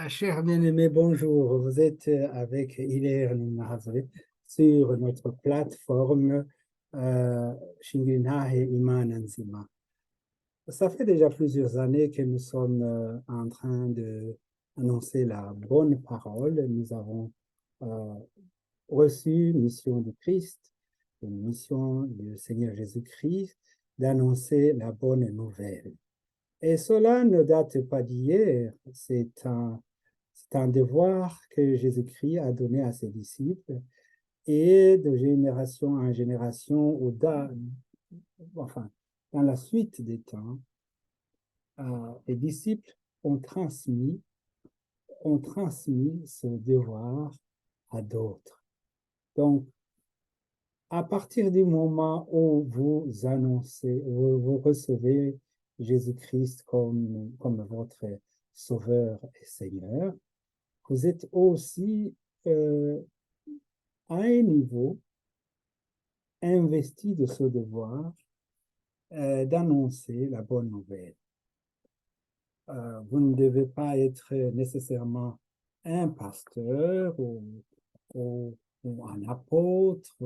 Cher bien-aimé, bonjour. Vous êtes avec Hilaire Ninazwe sur notre plateforme Shinginahe Imana Nzima. Ça fait déjà plusieurs années que nous sommes en train d'annoncer la bonne parole. Nous avons euh, reçu mission du Christ, une mission du Seigneur Jésus-Christ, d'annoncer la bonne nouvelle. Et cela ne date pas d'hier, c'est un devoir que Jésus-Christ a donné à ses disciples et de génération en génération, enfin, dans la suite des temps, les disciples ont ont transmis ce devoir à d'autres. Donc, à partir du moment où vous recevez Jésus-Christ comme votre Sauveur et Seigneur, vous êtes aussi euh, à un niveau investi de ce devoir d'annoncer la bonne nouvelle. Vous ne devez pas être nécessairement un pasteur ou, ou un apôtre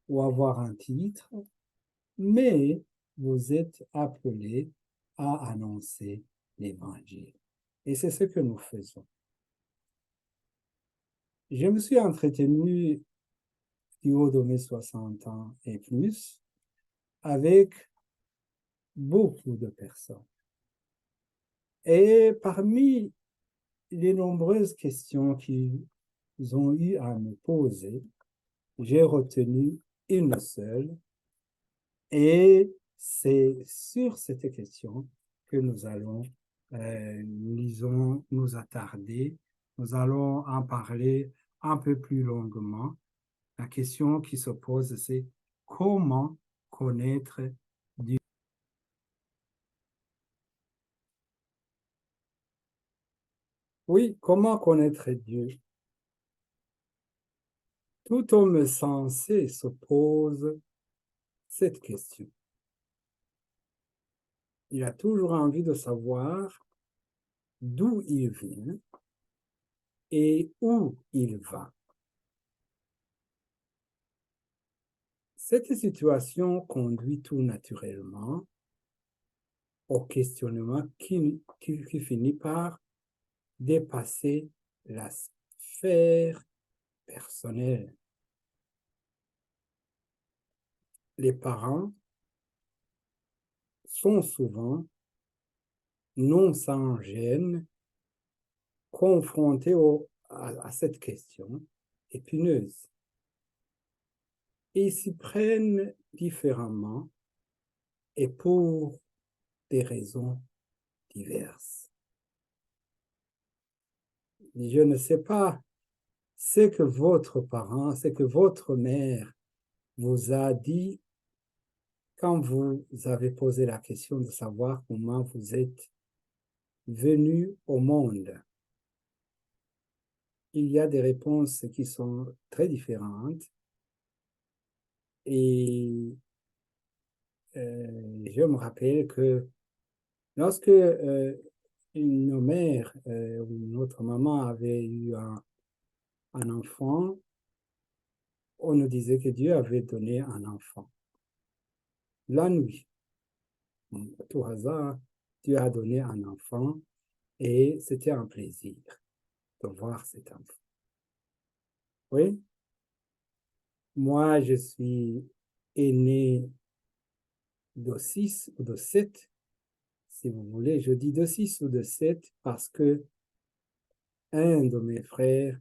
ou avoir un titre, mais vous êtes appelé à annoncer l'Évangile. Et c'est ce que nous faisons. Je me suis entretenu du haut de mes 60 ans et plus avec beaucoup de personnes. Et parmi les nombreuses questions qu'ils ont eu à me poser, j'ai retenu une seule et c'est sur cette question que nous allons, nous attarder. Nous allons en parler un peu plus longuement. La question qui se pose, c'est comment connaître Dieu? Oui, comment connaître Dieu? Tout homme sensé se pose cette question. Il a toujours envie de savoir d'où il vient et où il va. Cette situation conduit tout naturellement au questionnement qui finit par dépasser la sphère personnelle. Les parents sont souvent, non sans gêne, confrontés à cette question épineuse. Ils s'y prennent différemment et pour des raisons diverses. Je ne sais pas ce que votre parent, ce que votre mère vous a dit quand vous avez posé la question de savoir comment vous êtes venu au monde. Il y a des réponses qui sont très différentes et je me rappelle que lorsque une mère ou notre maman avait eu un enfant, on nous disait que Dieu avait donné un enfant. La nuit, à tout hasard, Dieu a donné un enfant et c'était un plaisir de voir cet enfant. Oui, moi je suis aîné de 6 ou de 7, si vous voulez. Je dis de 6 ou de 7 parce que un de mes frères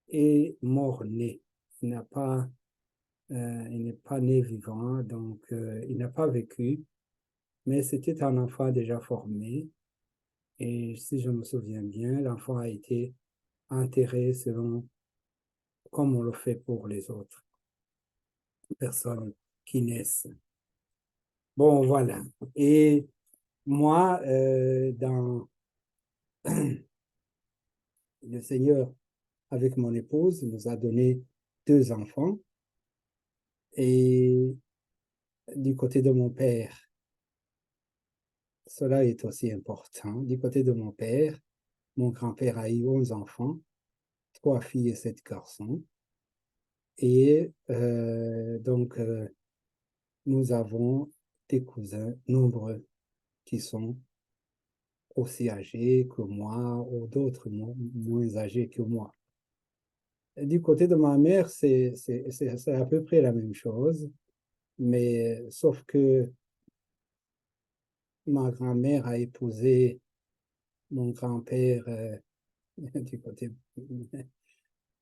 est mort-né. Il n'est pas né vivant, donc il n'a pas vécu, mais c'était un enfant déjà formé. Et si je me souviens bien, l'enfant a été enterré selon comme on le fait pour les autres personnes qui naissent. Bon, voilà. Et moi, le Seigneur, avec mon épouse, nous a donné 2 enfants. Et du côté de mon père, cela est aussi important. Du côté de mon père, mon grand-père a eu 11 enfants, 3 filles et 7 garçons. Et donc, nous avons des cousins nombreux qui sont aussi âgés que moi ou d'autres moins âgés que moi. Et du côté de ma mère, c'est à peu près la même chose, mais sauf que ma grand-mère a épousé mon grand-père du côté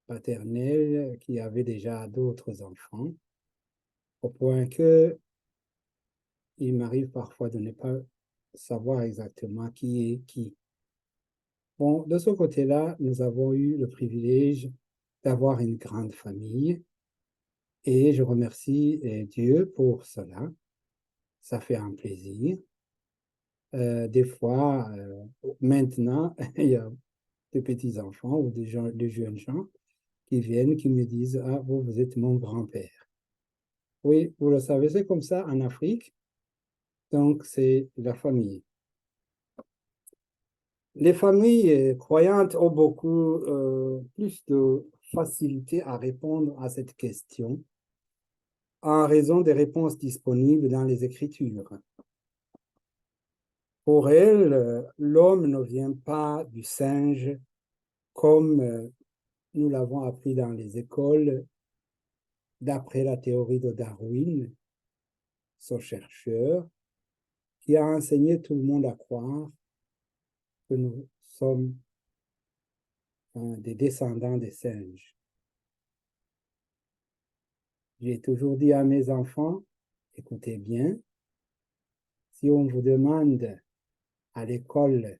paternel qui avait déjà d'autres enfants, au point que il m'arrive parfois de ne pas savoir exactement qui est qui. Bon, de ce côté-là, nous avons eu le privilège d'avoir une grande famille et je remercie Dieu pour cela. Ça fait un plaisir. Des fois, maintenant, il y a des petits-enfants ou des jeunes gens qui viennent, qui me disent, ah, vous êtes mon grand-père. Oui, vous le savez, c'est comme ça en Afrique. Donc, c'est la famille. Les familles croyantes ont beaucoup plus de facilité à répondre à cette question en raison des réponses disponibles dans les Écritures. Pour elles, l'homme ne vient pas du singe comme nous l'avons appris dans les écoles, d'après la théorie de Darwin, ce chercheur, qui a enseigné tout le monde à croire que nous sommes des descendants des singes. J'ai toujours dit à mes enfants, écoutez bien, si on vous demande à l'école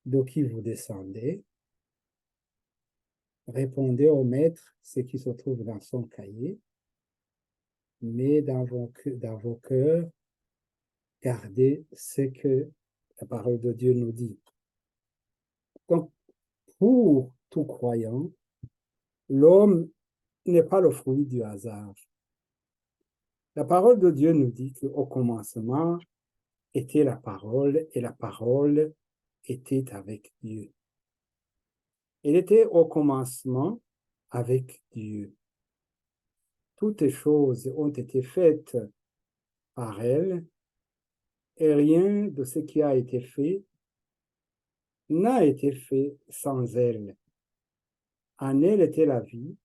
de qui vous descendez, répondez au maître ce qui se trouve dans son cahier, mais dans vos cœurs, gardez ce que la parole de Dieu nous dit. Donc, pour tout croyant, l'homme n'est pas le fruit du hasard. La parole de Dieu nous dit qu'au commencement était la parole et la parole était avec Dieu. Elle était au commencement avec Dieu. Toutes choses ont été faites par elle et rien de ce qui a été fait n'a été fait sans elle. En elle était la vie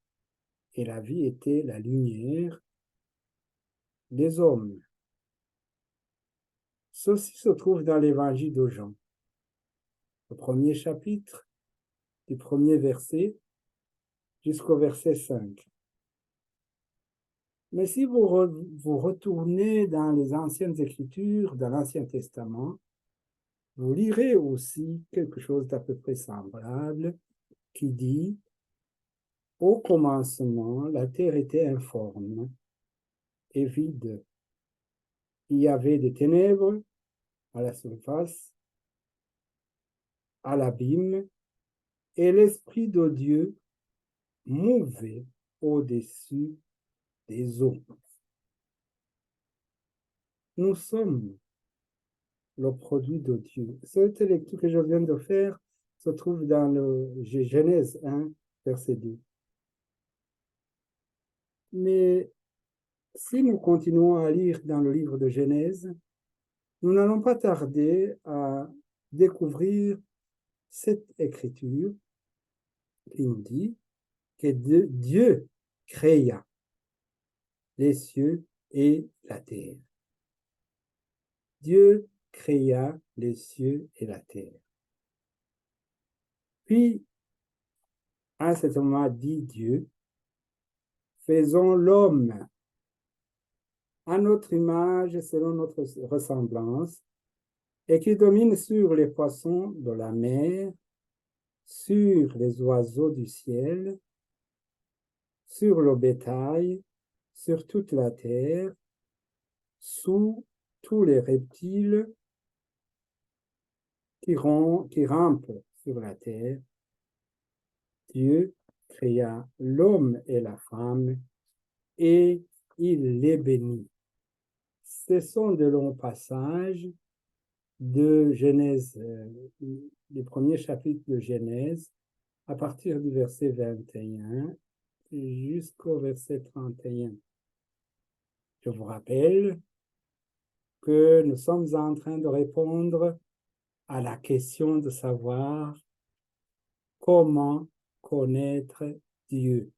et la vie était la lumière des hommes. Ceci se trouve dans l'évangile de Jean, le premier chapitre, du premier verset jusqu'au verset 5. Mais si vous retournez dans les anciennes écritures, dans l'Ancien Testament, vous lirez aussi quelque chose d'à peu près semblable qui dit, au commencement, la terre était informe et vide. Il y avait des ténèbres à la surface, à l'abîme, et l'Esprit de Dieu mouvait au-dessus des eaux. Nous sommes le produit de Dieu. Cette lecture que je viens de faire se trouve dans le Genèse 1, verset 2. Mais si nous continuons à lire dans le livre de Genèse, nous n'allons pas tarder à découvrir cette écriture qui nous dit que Dieu créa les cieux et la terre. Dieu créa les cieux et la terre. Puis, à un certain moment, dit Dieu, faisons l'homme à notre image, selon notre ressemblance, et qui domine sur les poissons de la mer, sur les oiseaux du ciel, sur le bétail, sur toute la terre, sous tous les reptiles qui rampent sur la terre. Dieu créa l'homme et la femme et il les bénit. ce sont de longs passages de Genèse, les premiers chapitres de Genèse, à partir du verset 21 jusqu'au verset 31. Je vous rappelle que nous sommes en train de répondre à la question de savoir comment connaître Dieu.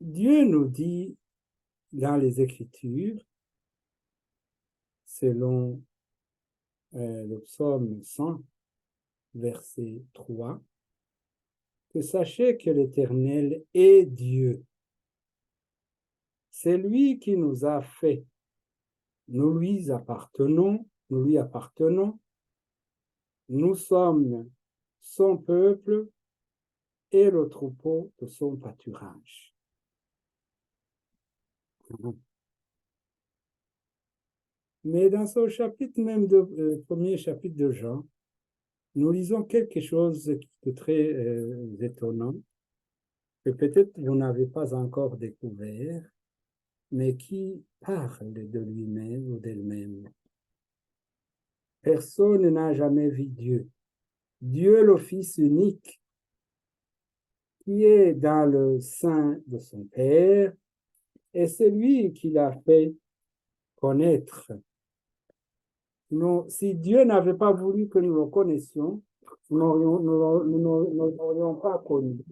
Dieu nous dit dans les Écritures, selon le psaume 100, verset 3, que sachez que l'Éternel est Dieu. C'est lui qui nous a fait. Nous lui appartenons, nous sommes son peuple et le troupeau de son pâturage. Mais dans ce chapitre même, premier chapitre de Jean, nous lisons quelque chose de très étonnant, que peut-être vous n'avez pas encore découvert, mais qui parle de lui-même ou d'elle-même. Personne n'a jamais vu Dieu. Dieu, le Fils unique, qui est dans le sein de son Père, et c'est lui qui l'a fait connaître. Nous, si Dieu n'avait pas voulu que nous le connaissions, nous n'aurions pas connu.